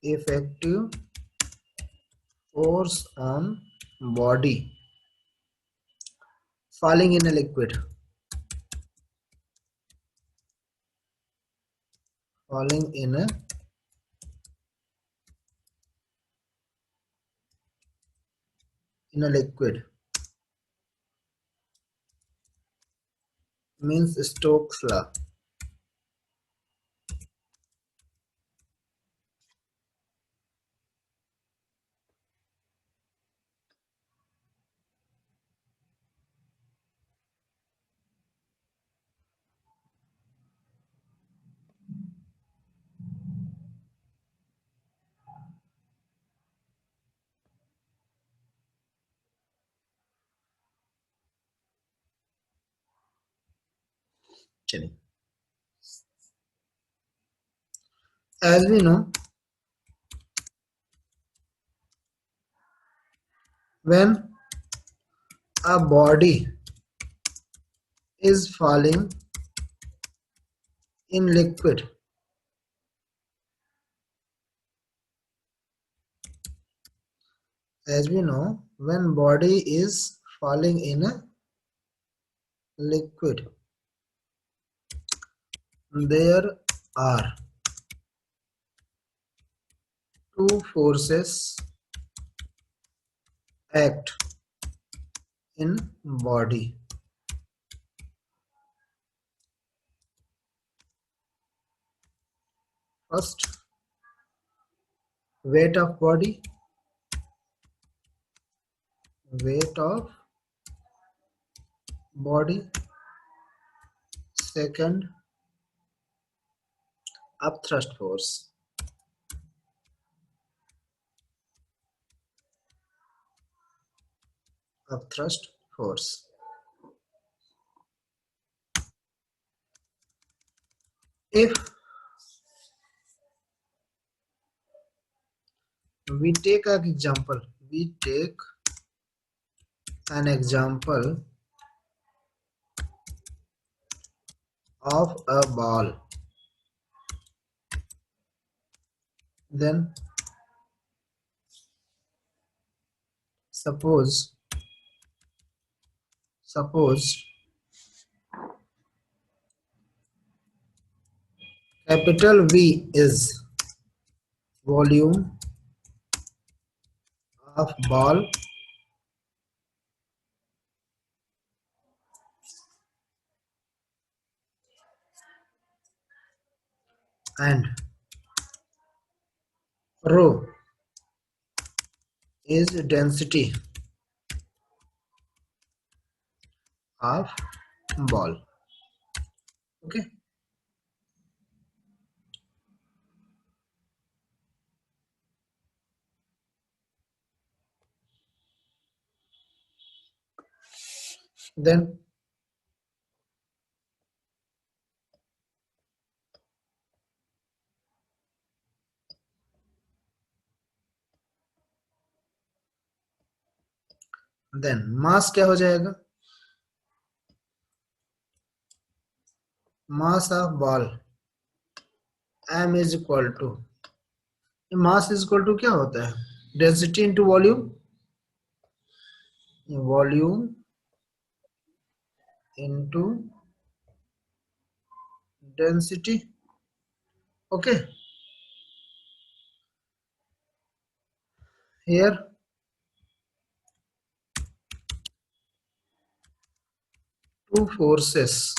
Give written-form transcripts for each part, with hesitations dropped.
effective force on body falling in a liquid. Falling in a liquid means Stokes law. चलिए, as we know, when a body is falling in liquid, as we know, when body is falling in a liquid, there are two forces act in body. First, weight of body, weight of body. Second, upthrust force. Upthrust force. If we take an example, of a ball, then suppose capital V is volume of ball and rho is density of ball. Okay, then मास क्या हो जाएगा? Mass of ball m is equal to, mass is equal to क्या होता है? Density into volume, volume into density. Okay, here two forces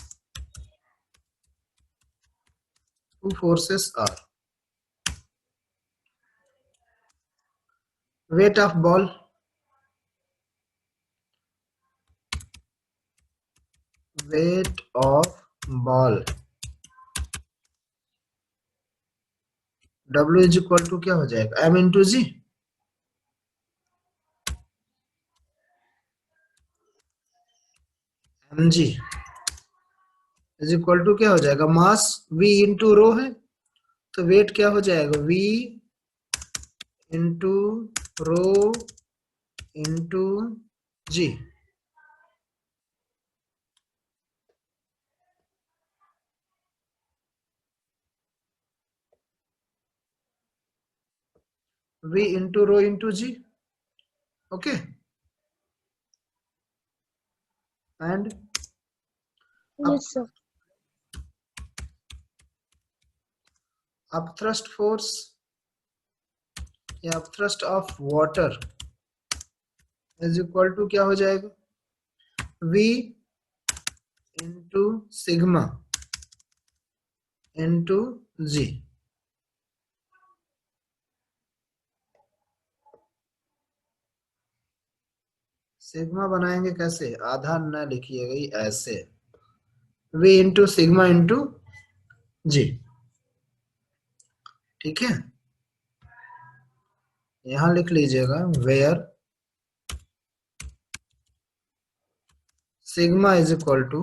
are weight of ball, W is equal to क्या हो जाएगा? m into g. mg is equal to क्या हो जाएगा? मास v into रो है, तो वेट क्या हो जाएगा? v into rho into ji. V into rho into G. Okay. And Yes, sir. upthrust force या upthrust of water is equal to क्या हो जाएगा? V into sigma into G. Sigma बनाएंगे कैसे? आधा न लिखिएगा ही, ऐसे V into sigma into G. ठीक है, यहां लिख लीजिएगा where sigma is equal to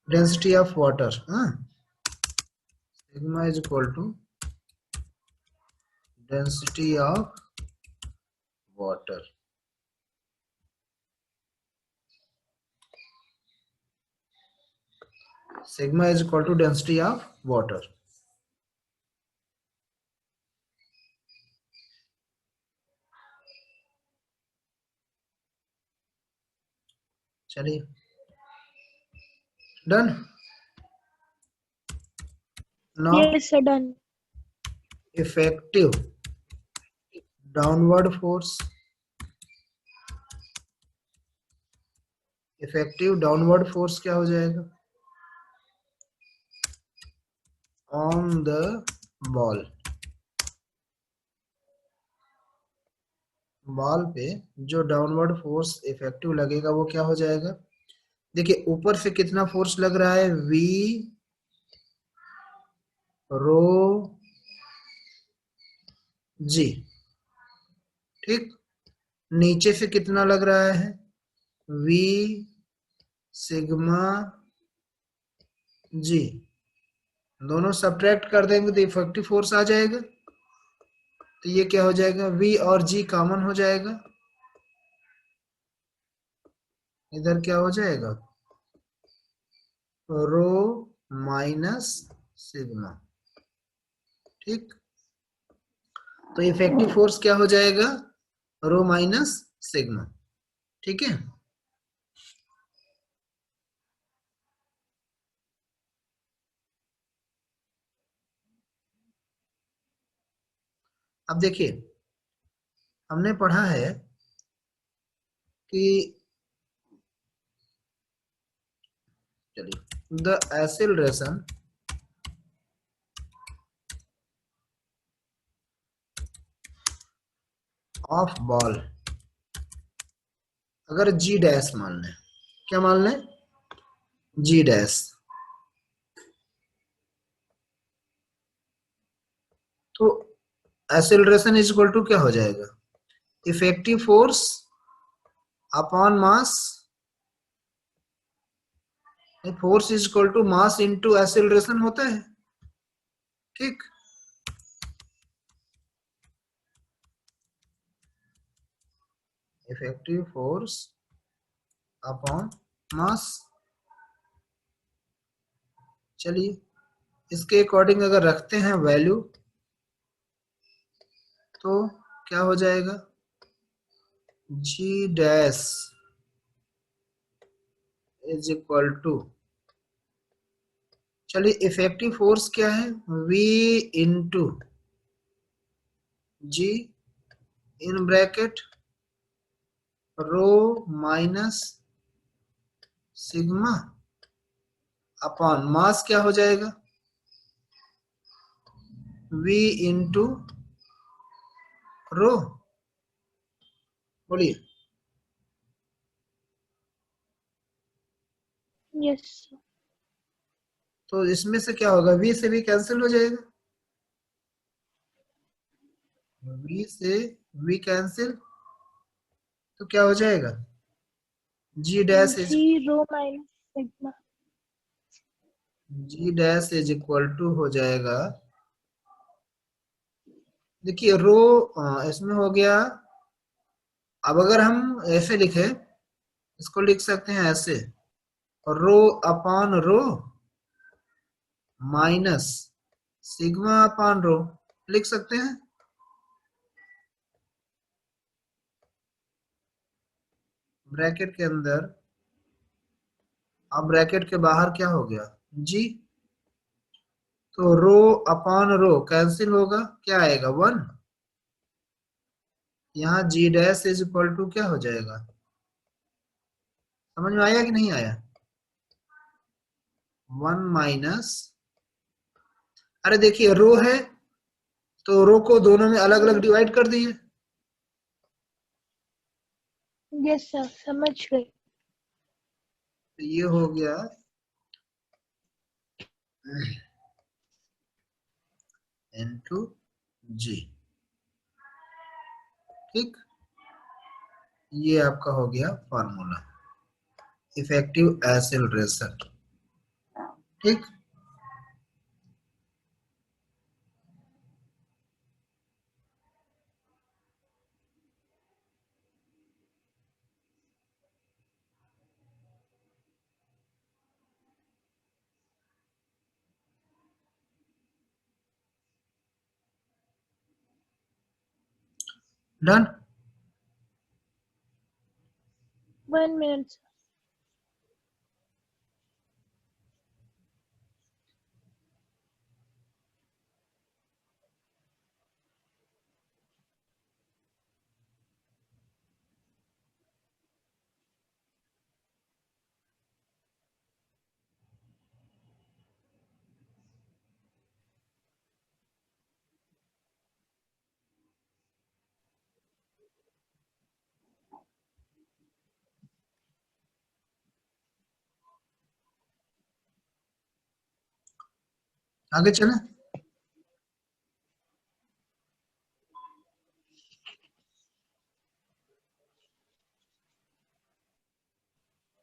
density of water. Sigma is equal to density of water. Sigma is equal to density of water. चलिए, done. Now Yes, sir. Done. Effective downward force. Effective downward force क्या हो जाएगा? On the ball. Ball पे जो downward force effective लगेगा वो क्या हो जाएगा? देखिए, ऊपर से कितना फोर्स लग रहा है? V रो G. ठीक. नीचे से कितना लग रहा है? V sigma G. दोनों सब्ट्रैक्ट कर देंगे तो इफेक्टिव फोर्स आ जाएगा. तो ये क्या हो जाएगा? V और G कॉमन हो जाएगा. इधर क्या हो जाएगा? Rho minus sigma. ठीक. तो इफेक्टिव फोर्स क्या हो जाएगा? Rho minus sigma. ठीक है. अब देखिए, हमने पढ़ा है कि चलिए द एक्सेलरेशन ऑफ बॉल, अगर G डैश मान लें. क्या मान लें? G dash. तो एक्सेलरेशन इज इक्वल टू क्या हो जाएगा? Effective force upon mass. Force is equal to mass into acceleration होता है. ठीक. Effective force upon mass. चलिए, इसके अकॉर्डिंग अगर रखते हैं वैल्यू तो क्या हो जाएगा? G dash is equal to, चलिए इफेक्टिव फोर्स क्या है? V into G in bracket rho minus sigma upon mass क्या हो जाएगा? V into rho. बोलिए. Yes, sir. तो इसमें से क्या होगा? V से भी कैंसिल हो जाएगा. V से V कैंसिल, तो क्या हो जाएगा? G dash is G rho minus sigma. G dash is equal to हो जाएगा. देखिए रो इसमें हो गया. अब अगर हम ऐसे लिखे, इसको लिख सकते हैं ऐसे, rho upon rho minus sigma upon rho लिख सकते हैं। ब्रैकेट के अंदर, अब ब्रैकेट के बाहर क्या हो गया, जी। तो रो अपॉन रो कैंसिल होगा, क्या आएगा 1। यहाँ जी डैश इज इक्वल टू क्या हो जाएगा, समझ में आया कि नहीं आया। 1 माइनस, अरे देखिए रो है तो रो को दोनों में अलग अलग डिवाइड कर दिए। यस सर, समझ गए। तो ये हो गया इनटू जी। ठीक, ये आपका हो गया फॉर्मूला इफेक्टिव एक्सेलरेशन। ठीक, डन। 1 minute sir. आगे चले।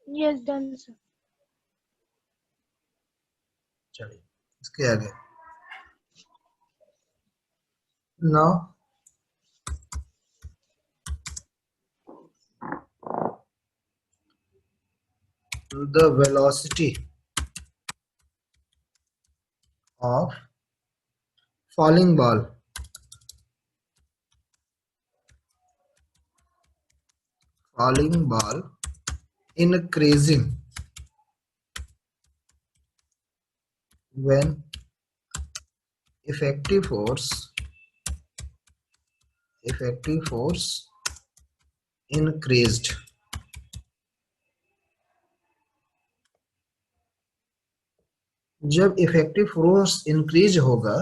Yes, done sir. चलिए इसके आगे, now the velocity of falling ball increasing when effective force increased। जब इफेक्टिव फोर्स इंक्रीज होगा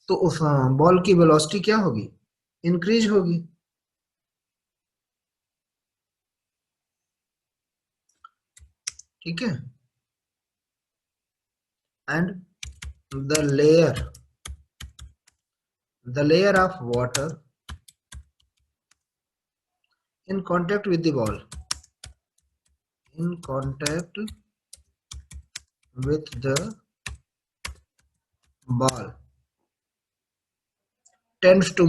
तो उस बॉल की वेलोसिटी क्या होगी, इंक्रीज होगी। ठीक है, and the layer of water in contact with the ball tends to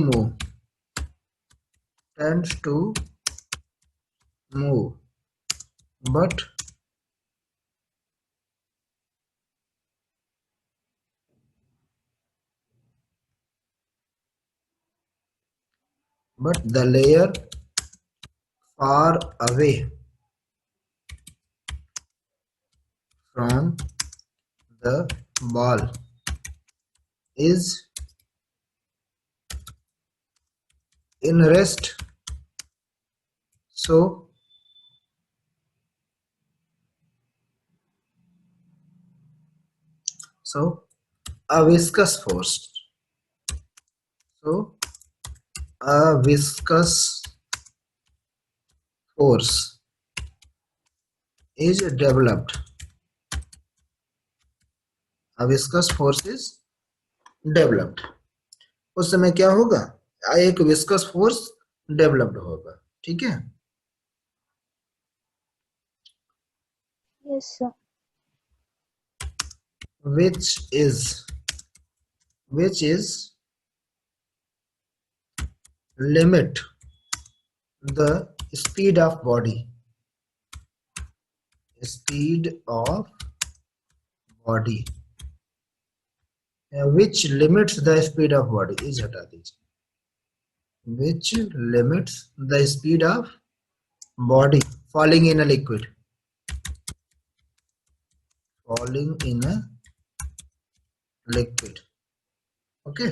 move but the layer far away from the ball is in rest, so a viscous force is developed। A viscous force is developed। उस समय क्या होगा, एक viscous force developed होगा। ठीक है, Yes sir. which is limit the speed of body which limits the speed of body, is हटा दीजिए। विच limits the speed of body falling in a liquid, falling in a liquid. Okay,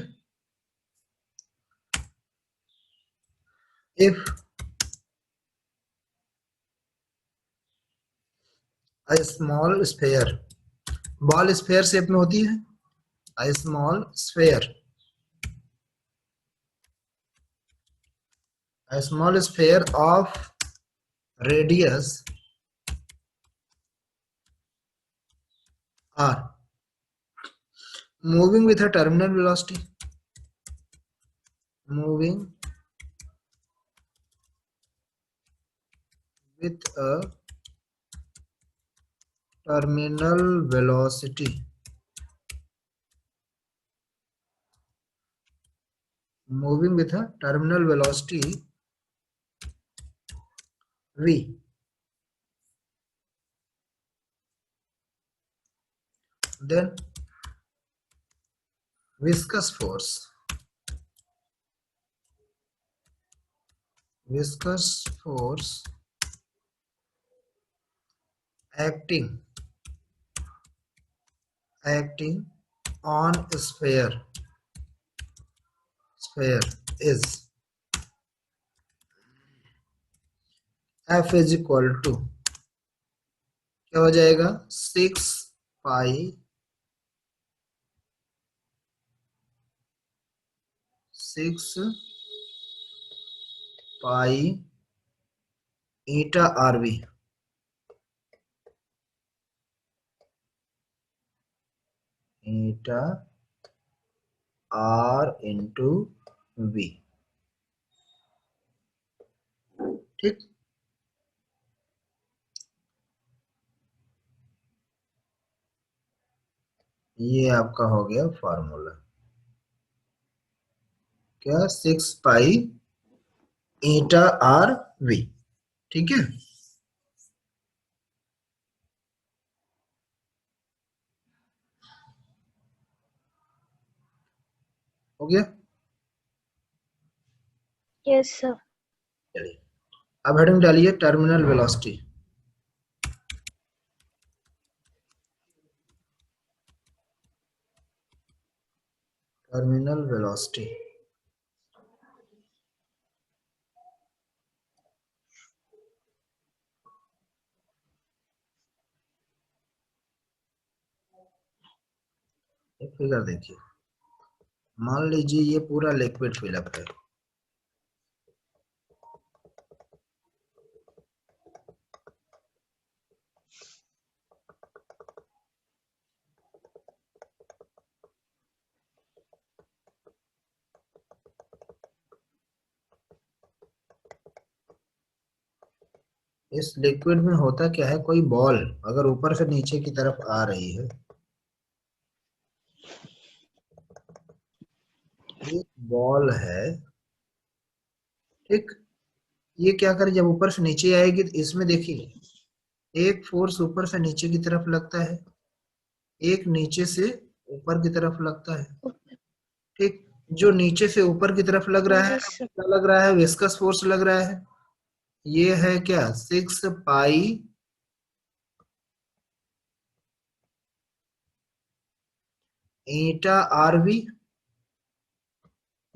if a small sphere, ball sphere shape में होती है, a small sphere, a small sphere of radius r moving with a terminal velocity, moving with a terminal velocity, moving with a terminal velocity v, then viscous force, viscous force acting on sphere is F is equal to, क्या हो जाएगा, 6 pi eta R V, eta R into V. ठीक, ये आपका हो गया formula, क्या, 6 pi eta R V. ठीक है, हो गया। Yes, sir. चलिए अब हेडिंग डालिए टर्मिनल वेलोसिटी। टर्मिनल वेलोसिटी, एक फिगर देखिए, मान लीजिए ये पूरा लिक्विड फिलअप है, इस लिक्विड में होता क्या है, कोई बॉल अगर ऊपर से नीचे की तरफ आ रही है, एक बॉल है, ठीक, ये क्या करे, जब ऊपर से नीचे आएगी तो इसमें देखिए एक फोर्स ऊपर से नीचे की तरफ लगता है, एक नीचे से ऊपर की तरफ लगता है। ठीक, जो नीचे से ऊपर की तरफ लग रहा है Yes, sir. क्या लग रहा है, विस्कस फोर्स लग रहा है। ये है क्या, 6 पाई ईटा आरवी,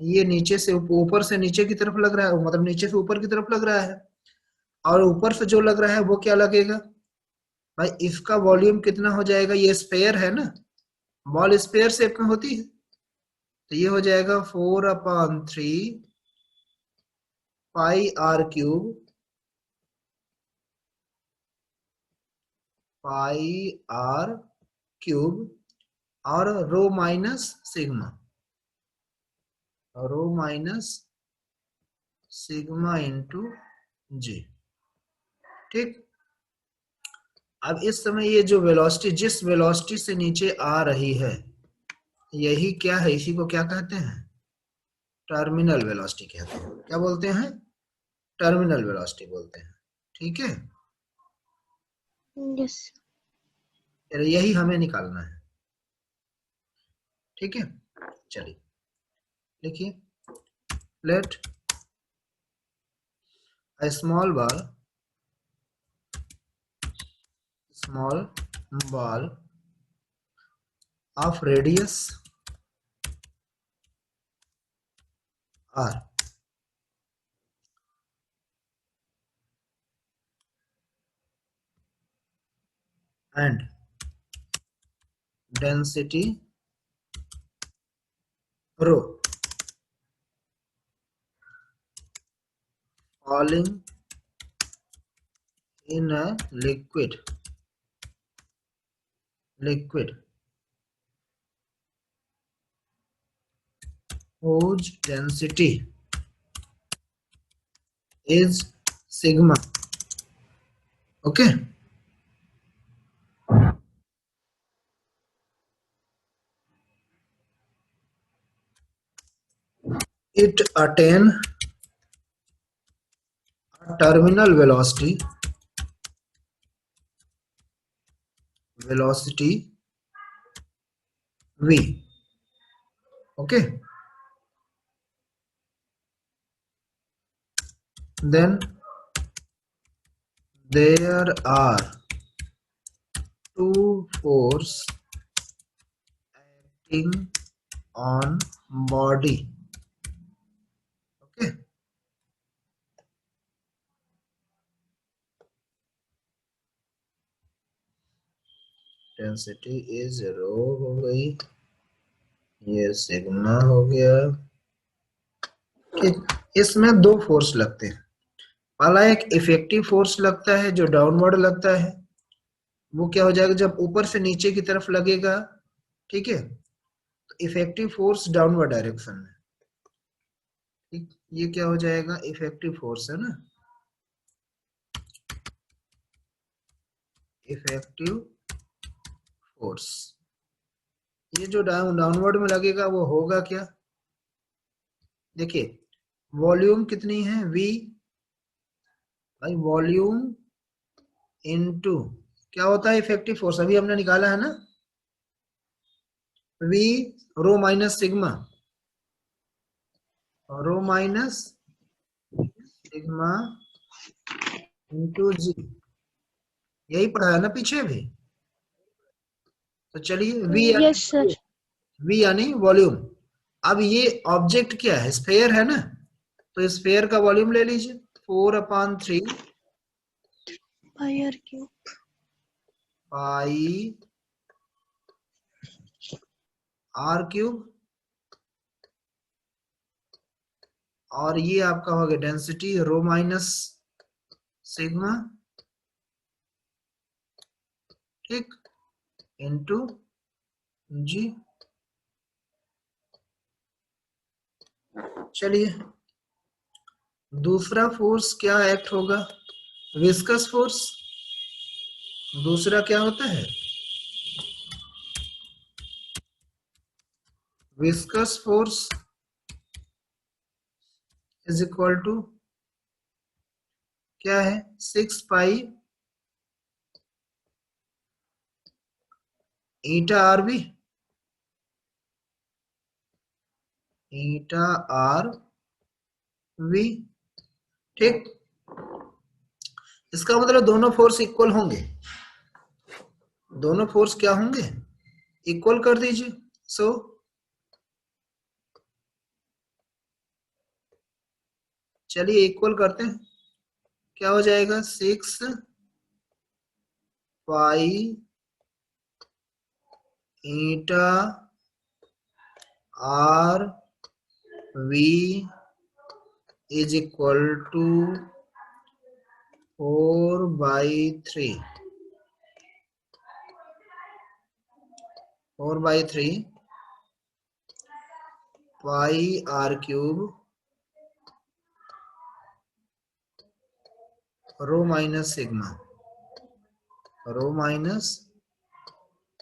ये नीचे से ऊपर से नीचे की तरफ लग रहा है, मतलब नीचे से ऊपर की तरफ लग रहा है, और ऊपर से जो लग रहा है वो क्या लगेगा भाई, इसका वॉल्यूम कितना हो जाएगा, ये स्फेयर है ना, बॉल स्फेयर शेप में होती है, तो ये हो जाएगा 4/3 pi R cube, pi R cube, और rho minus sigma, rho minus sigma into G. ठीक, अब इस समय ये जो वेलोसिटी, जिस वेलोसिटी से नीचे आ रही है, यही क्या है, इसी को क्या कहते हैं, टर्मिनल वेलोसिटी कहते हैं। क्या बोलते हैं, टर्मिनल वेलोसिटी बोलते हैं। ठीक है, Yes. यही हमें निकालना है। ठीक है, चलिए लिखिए, late a small ball of radius r and density rho falling in a liquid whose density is sigma. Okay, it attain a terminal velocity v. Okay, then there are two forces acting on body. Okay, density is rho हो गई, ये sigma हो गया। ठीक, इसमें दो force लगते हैं। पहला एक इफेक्टिव फोर्स लगता है जो डाउनवर्ड लगता है, वो क्या हो जाएगा जब ऊपर से नीचे की तरफ लगेगा, ठीक है, तो इफेक्टिव फोर्स डाउनवर्ड डायरेक्शन में। ठीक, ये क्या हो जाएगा, इफेक्टिव फोर्स है ना, इफेक्टिव फोर्स। ये जो डाउनवर्ड में लगेगा वो होगा क्या, देखिए वॉल्यूम कितनी है v, भाई वॉल्यूम इनटू क्या होता है इफेक्टिव फोर्स, अभी हमने निकाला है ना, v रो minus sigma, rho minus sigma into जी, यही पढ़ा है ना पीछे भी। तो चलिए v Yes, sir. यानी वॉल्यूम। अब ये ऑब्जेक्ट क्या है, स्फेयर है ना, तो स्फेयर का वॉल्यूम ले लीजिए 4/3 Pi r cube. पाई r क्यूब, और ये आपका हो गया डेंसिटी रो माइनस सिग्मा, ठीक, इनटू जी। चलिए दूसरा फोर्स क्या एक्ट होगा, विस्कस फोर्स। दूसरा क्या होता है, viscous force is equal to क्या है, 6 pi eta R B, eta R V. ठीक, इसका मतलब दोनों फोर्स इक्वल होंगे, दोनों फोर्स क्या होंगे, इक्वल कर दीजिए। सो चलिए इक्वल करते हैं, क्या हो जाएगा 6 pi eta R V is equal to 4/3 pi R cube rho minus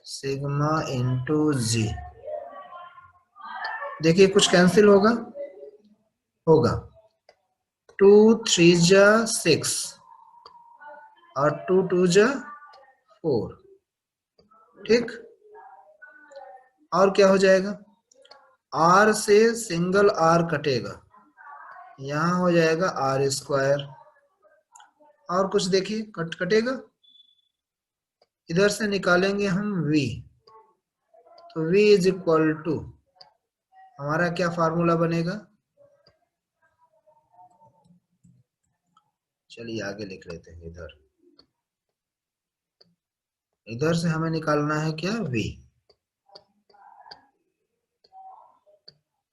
sigma into G. देखिए कुछ कैंसिल होगा, 2 3 जा 6 और 2 2 जा 4। ठीक, और क्या हो जाएगा, आर से सिंगल आर कटेगा, यहां हो जाएगा आर स्क्वायर। और कुछ देखिए कटेगा, इधर से निकालेंगे हम v, तो v इज इक्वल टू हमारा क्या फार्मूला बनेगा, चलिए आगे लिख लेते हैं। इधर से हमें निकालना है क्या, v।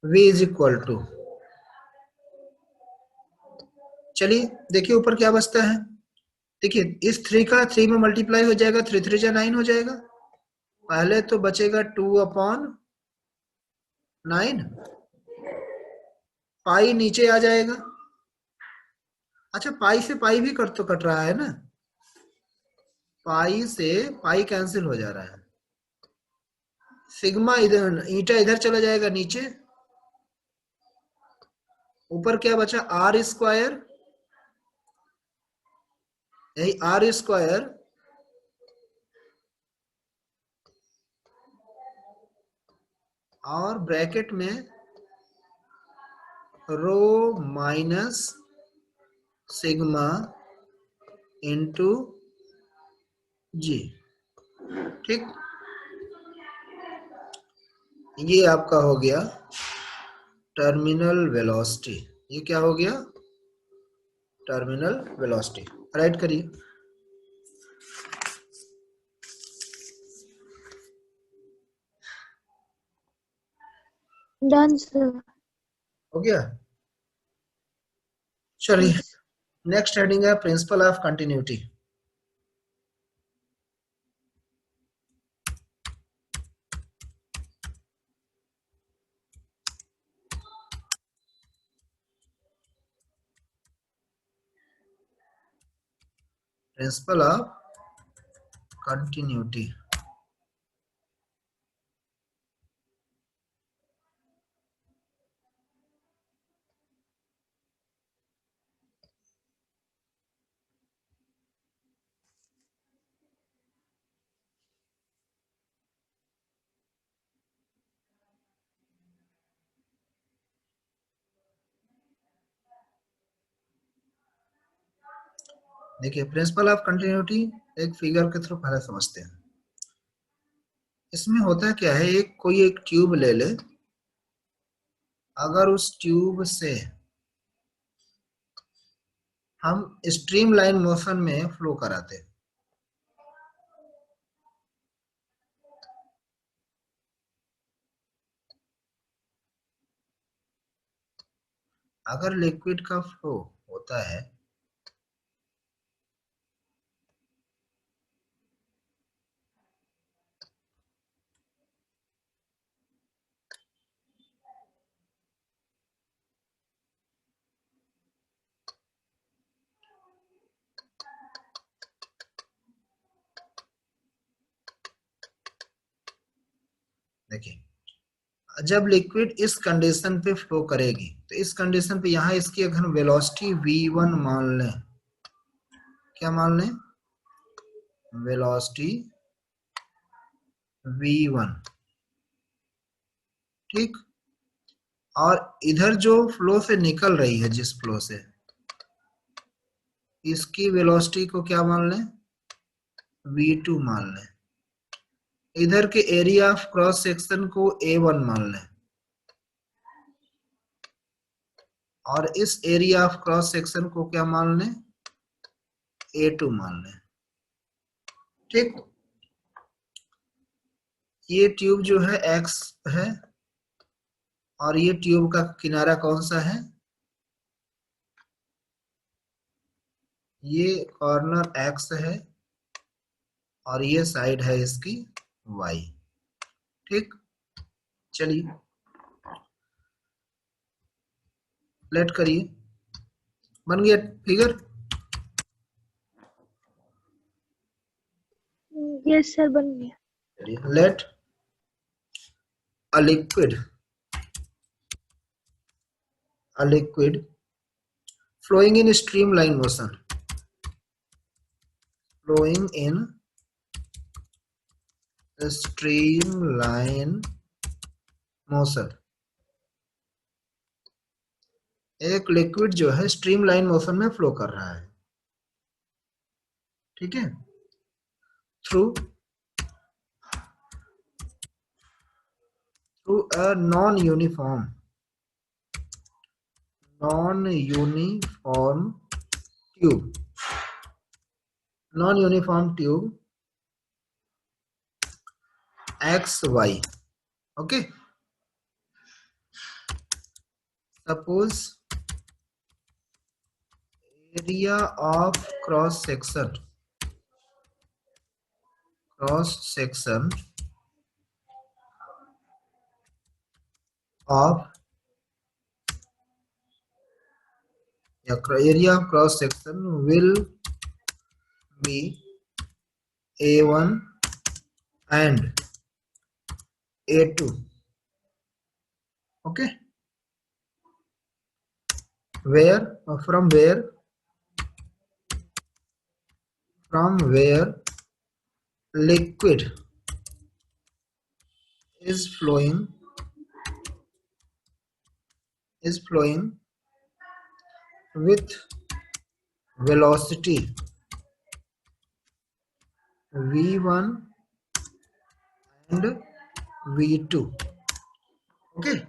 v is equal to, चलिए देखिए ऊपर क्या बचता है। देखिए इस 3 का 3 में मल्टीप्लाई हो जाएगा, 3 3 जा 9 हो जाएगा। पहले तो बचेगा 2/9, पाई नीचे आ जाएगा। अच्छा पाई से पाई भी कट रहा है ना, पाई से पाई कैंसिल हो जा रहा है। सिग्मा इधर, ईटा इधर चला जाएगा नीचे। ऊपर क्या बचा, आर स्क्वायर, यही आर स्क्वायर और ब्रैकेट में रो माइनस सिग्मा इंटू जी। ठीक, ये आपका हो गया टर्मिनल वेलोसिटी। ये क्या हो गया, टर्मिनल वेलोसिटी। राइट करिए। Done sir. हो गया, चलिए यस। नेक्स्ट हेडिंग है principle of continuity. Principle of continuity. देखिए प्रिंसिपल ऑफ कंटिन्यूटी एक फिगर के थ्रू पहले समझते हैं। इसमें होता क्या है, एक कोई एक ट्यूब ले ले, अगर उस ट्यूब से हम स्ट्रीम लाइन मोशन में फ्लो कराते हैं, अगर लिक्विड का फ्लो होता है देखिए जब लिक्विड इस कंडीशन पे फ्लो करेगी, तो इस कंडीशन पे यहाँ इसकी अगर हम वेलोसिटी v1 मान लें, क्या मान लें, वेलोसिटी v1। ठीक, और इधर जो फ्लो से निकल रही है, जिस फ्लो से, इसकी वेलोसिटी को क्या मान लें, v2 मान लें। इधर के एरिया ऑफ क्रॉस सेक्शन को a1 मान लें, और इस एरिया ऑफ क्रॉस सेक्शन को क्या मान लें, a2 मान लें। ठीक, ये ट्यूब जो है x है, और ये ट्यूब का किनारा कौन सा है, ये कॉर्नर x है, और ये साइड है इसकी y। ठीक, चलिए लेट करिए, बन गया फिगर। यस सर बन गया। Let a liquid flowing in streamline motion, flowing in streamline motion एक लिक्विड जो है स्ट्रीमलाइन मोशन में फ्लो कर रहा है, ठीक है, through a non uniform tube XY. Okay, suppose area of cross section of area of cross section will be A1 and A2. Okay, from where liquid is flowing with velocity v1 and v2. Okay,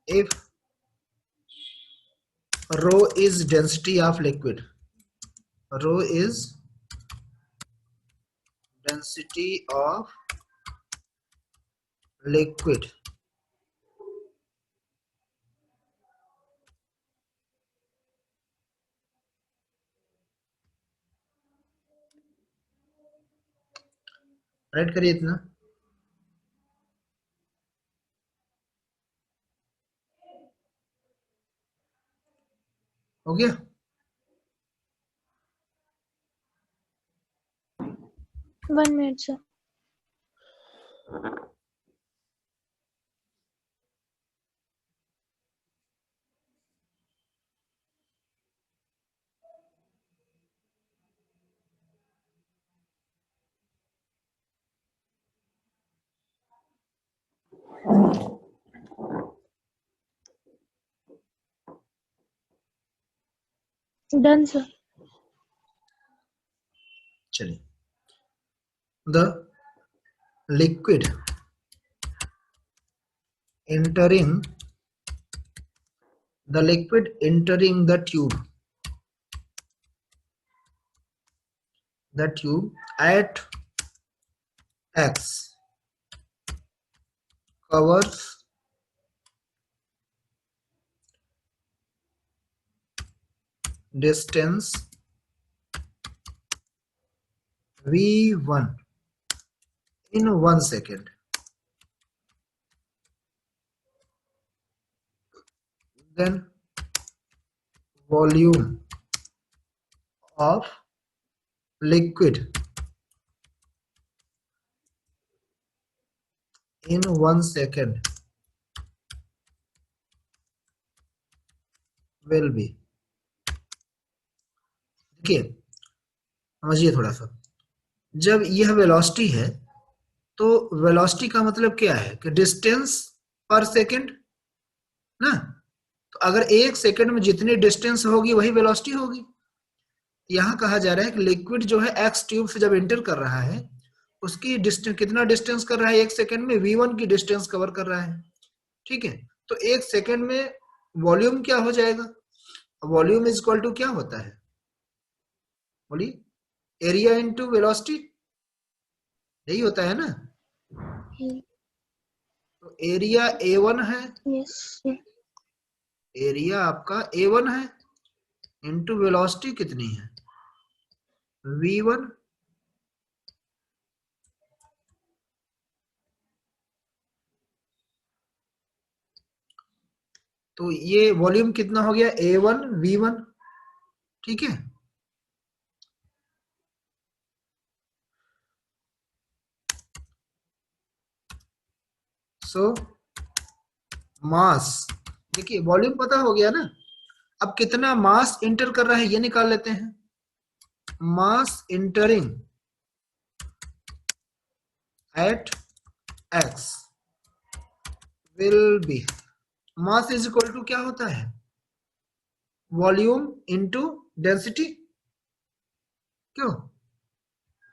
if rho is density of liquid, rho is density of liquid, right करिए इतना। हो गया? 1 minute sir. Done sir. चलिए, the liquid entering the tube at X covers distance v1 in 1 second. Then volume of liquid in 1 second will be, देखिए समझिए थोड़ा सा, जब यह वेलोसिटी है तो वेलोसिटी का मतलब क्या है कि डिस्टेंस पर सेकंड ना, तो अगर 1 सेकंड में जितनी डिस्टेंस होगी वही वेलोसिटी होगी। यहाँ कहा जा रहा है कि लिक्विड जो है एक्स ट्यूब से जब एंटर कर रहा है उसकी डिस्टेंस कितना डिस्टेंस कर रहा है 1 सेकंड में, v1 की डिस्टेंस कवर कर रहा है, ठीक है। तो 1 सेकंड में वॉल्यूम क्या हो जाएगा, वॉल्यूम इज इक्वल टू क्या होता है, बोलिए, एरिया इनटू वेलोसिटी, यही होता है ना। तो एरिया A1 है, Yes sir. एरिया आपका A1 है इनटू वेलोसिटी कितनी है v1, तो ये वॉल्यूम कितना हो गया A1 v1, ठीक है। सो मास, देखिए वॉल्यूम पता हो गया ना, अब कितना मास इंटर कर रहा है ये निकाल लेते हैं। Mass entering at x will be, mass is equal to क्या होता है, वॉल्यूम इनटू डेंसिटी, क्यों,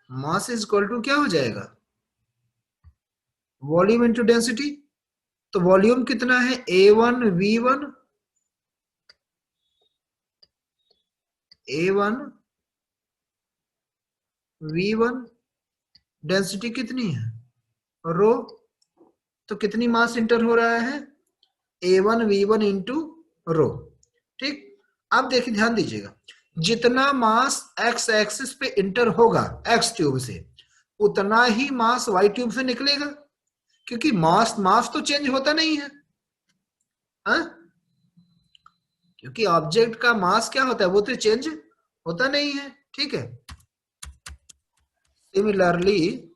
मास इज इक्वल टू क्या हो जाएगा, वॉल्यूम इनटू डेंसिटी। तो वॉल्यूम कितना है, A1 V1, A1 V1, density कितनी है, रो, तो कितनी मास इंटर हो रहा है, A1 V1 इंटू रो। ठीक, अब देखिए ध्यान दीजिएगा, जितना मास एक्स एक्सिस पे इंटर होगा एक्स ट्यूब से, उतना ही मास वाई ट्यूब से निकलेगा, क्योंकि मास मास तो चेंज होता नहीं है, हा? क्योंकि ऑब्जेक्ट का मास क्या होता है, वो तो चेंज होता नहीं है। ठीक है, similarly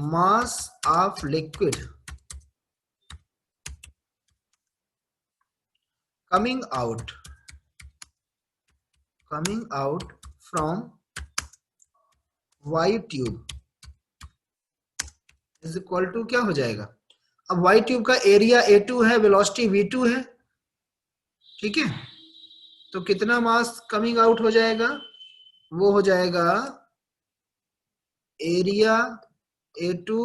mass of liquid coming out from y tube is equal to क्या हो जाएगा, अब y ट्यूब का एरिया A2 है, वेलोसिटी V2 है, ठीक है, तो कितना मास कमिंग आउट हो जाएगा, वो हो जाएगा area A2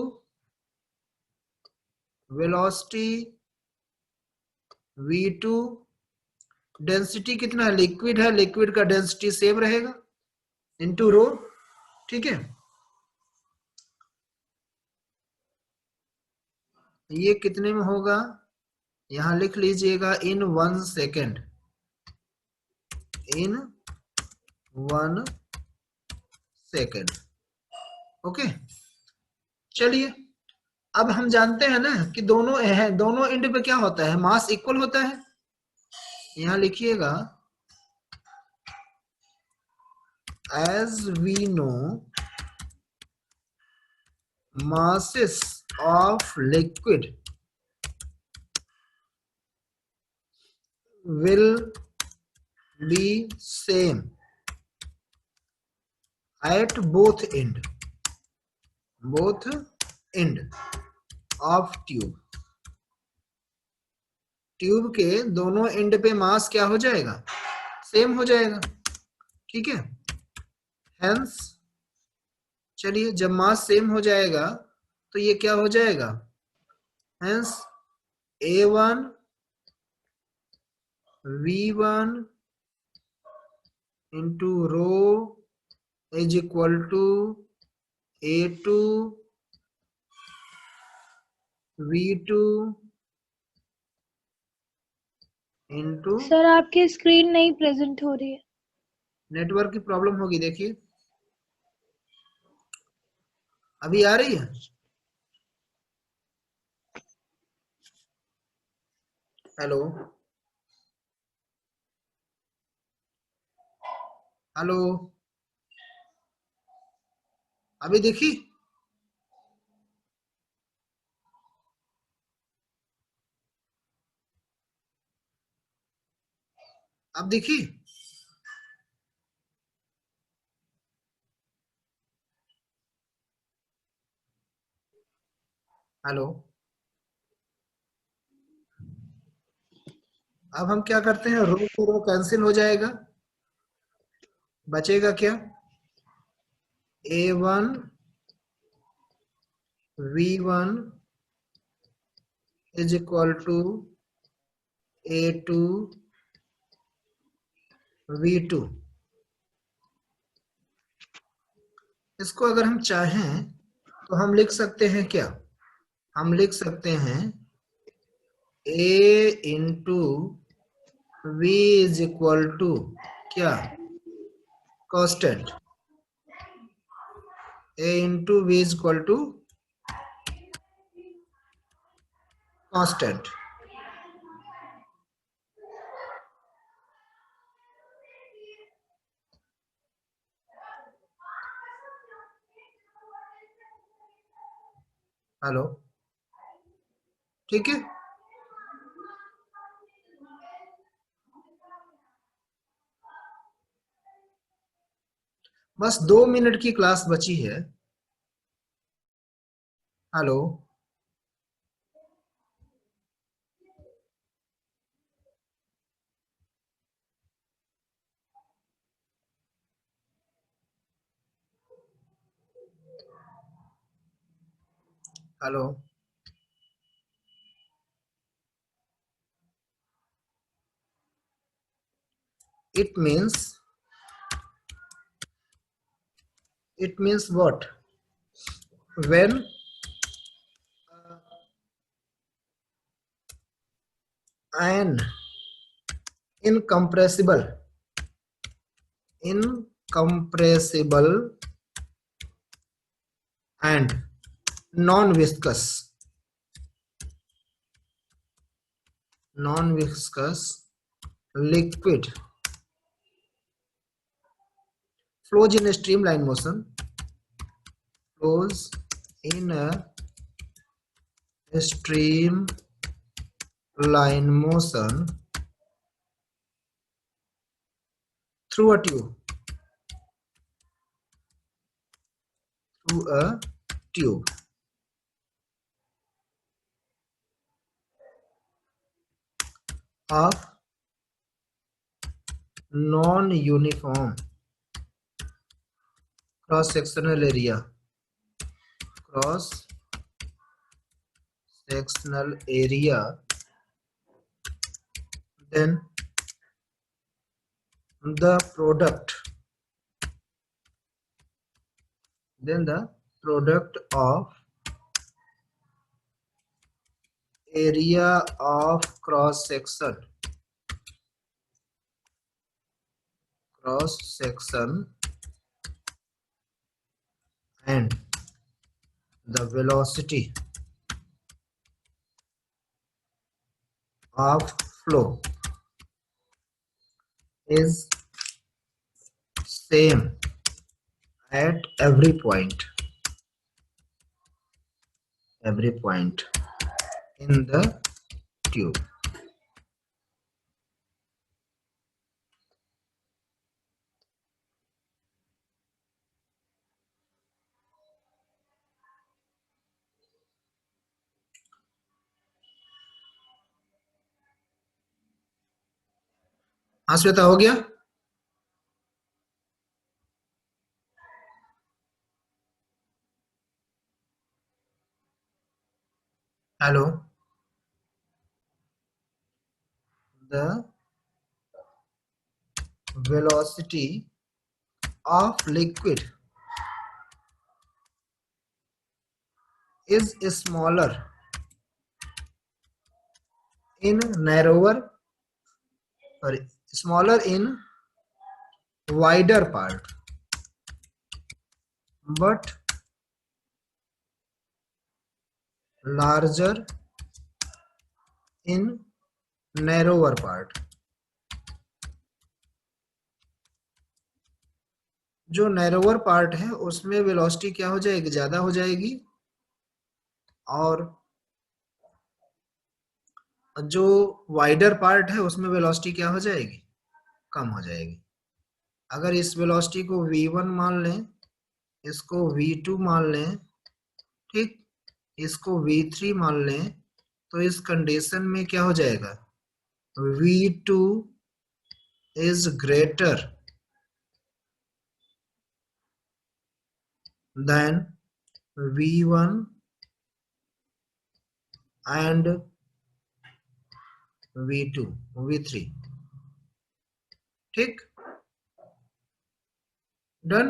velocity V2, density कितना है, लिक्विड है, लिक्विड का डेंसिटी सेम रहेगा इनटू रो। ठीक है, ये कितने में होगा, यहां लिख लीजिएगा इन 1 सेकेंड, इन 1 सेकेंड। ओके, चलिए अब हम जानते हैं ना कि दोनों है, दोनों एंड पे क्या होता है, मास इक्वल होता है। यहां लिखिएगा as we know masses of liquid will be same at both end of tube, tube के दोनों एंड पे मास क्या हो जाएगा, सेम हो जाएगा। ठीक है, हेंस चलिए जब मास सेम हो जाएगा तो ये क्या हो जाएगा, hence A1 V1 into rho is equal to A2 V2 into, sir आपकी स्क्रीन नहीं प्रेजेंट हो रही है। नेटवर्क की प्रॉब्लम होगी, देखिए अभी आ रही है, हेलो हेलो, अभी देखी, अब देखी, हेलो, अब हम क्या करते हैं, रो को रो कैंसिल हो जाएगा, बचेगा क्या, A1 V1 is equal to A2 V2। इसको अगर हम चाहें तो हम लिख सकते हैं क्या, हम लिख सकते हैं A into V is equal to क्या, constant, A into V is equal to constant. Hello, ठीक है, बस 2 मिनट की क्लास बची है। Hello, hello, it means what? When an incompressible and non-viscous liquid flows in a streamline motion, flows in a streamline motion through a tube of non-uniform cross-sectional area, then the product of area of cross section and the velocity of flow is same at every point in the tube. हाँ श्वेता, हो गया? Hello, the velocity of liquid is smaller in wider part, but larger in narrower part. जो narrower part है उसमें velocity क्या हो जाएगी? ज्यादा हो जाएगी, और जो वाइडर पार्ट है उसमें वेलोसिटी क्या हो जाएगी? कम हो जाएगी। अगर इस वेलोसिटी को v1 मान लें, इसको v2 मान लें, ठीक, इसको v3 मान लें, तो इस कंडीशन में क्या हो जाएगा? v2 is greater than v1 and v3, ठीक, डन।